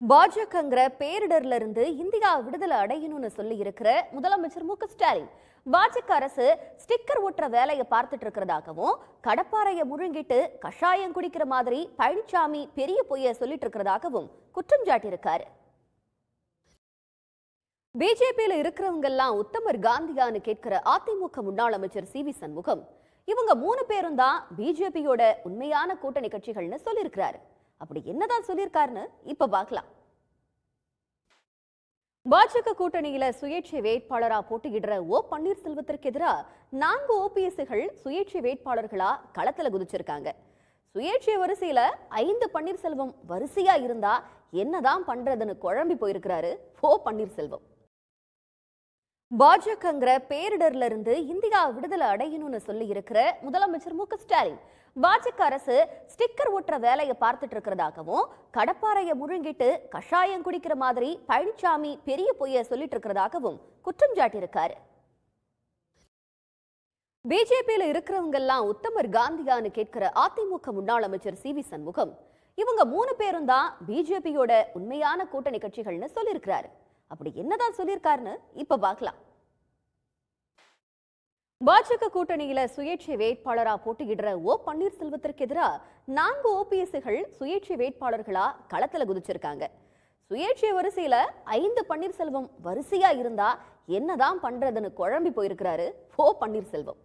பாஜகங்கிற பேரிடர்ல இருந்து இந்தியா விடுதலை அடையணும்னு சொல்லி இருக்கிற முதலமைச்சர் மு.க. ஸ்டாலின் பாஜக அரசு ஸ்டிக்கர் ஒட்டுற வேலையை பார்த்துட்டு இருக்கிறதாகவும் கடப்பாறையை முழுங்கிட்டு கஷாயம் குடிக்கிற மாதிரி பழனிசாமி பெரிய பொய்ய சொல்லிட்டு இருக்கிறதாகவும் குற்றம் சாட்டியிருக்காரு. பிஜேபியில இருக்கிறவங்க எல்லாம் உத்தமர் காந்தியான்னு கேட்கிற அதிமுக முன்னாள் அமைச்சர் சி.வி. சண்முகம் இவங்க 3 பேரும் தான் பிஜேபியோட உண்மையான கூட்டணி கட்சிகள்னு சொல்லியிருக்கிறாரு. அப்படி என்னதான் சொல்லியிருக்காருன்னு இப்ப பார்க்கலாம். பாஜக கூட்டணியில சுயேட்சை வேட்பாளரா போட்டியிடுற ஓ பன்னீர்செல்வத்திற்கு எதிராக 4 ஓபிஎஸ்கள் சுயேட்சை வேட்பாளர்களா களத்துல குதிச்சிருக்காங்க. சுயேட்சை வரிசையில 5 பன்னீர்செல்வம் வரிசையா இருந்தா என்னதான் பண்றதுன்னு குழம்பி போயிருக்கிறாரு ஓ பன்னீர்செல்வம். பாஜகங்கிற பேரிடர்ல இருந்து இந்தியா விடுதலை அடையணும்னு சொல்லி இருக்கிற முதலமைச்சர் மு.க. ஸ்டாலின் பாஜக அரசு ஸ்டிக்கர் ஒட்டுற வேலையை பார்த்துட்டு இருக்கிறதாகவும் கடப்பாறையை முழுங்கிட்டு கஷாயம் குடிக்கிற மாதிரி பழனிசாமி பெரிய பொய்ய சொல்லிட்டு இருக்கிறதாகவும் குற்றம் சாட்டியிருக்காரு. பிஜேபியில இருக்கிறவங்க எல்லாம் உத்தமர் காந்தியான்னு கேட்கிற அதிமுக முன்னாள் அமைச்சர் சி.வி. சண்முகம் இவங்க 3 பேரும் தான் பிஜேபியோட உண்மையான கூட்டணி கட்சிகள்னு சொல்லியிருக்கிறாரு. அப்படி என்னதான் சொல்லியிருக்காருன்னு இப்ப பார்க்கலாம். பாஜக கூட்டணியில சுயேட்சை வேட்பாளரா போட்டியிடுற ஓ பன்னீர்செல்வத்திற்கு எதிராக 4 ஓபிஎஸ்கள் சுயேட்சை வேட்பாளர்களா களத்துல குதிச்சிருக்காங்க. சுயேட்சை வரிசையில 5 பன்னீர்செல்வம் வரிசையா இருந்தா என்னதான் பண்றதுன்னு குழம்பி போயிருக்கிறாரு ஓ பன்னீர்செல்வம்.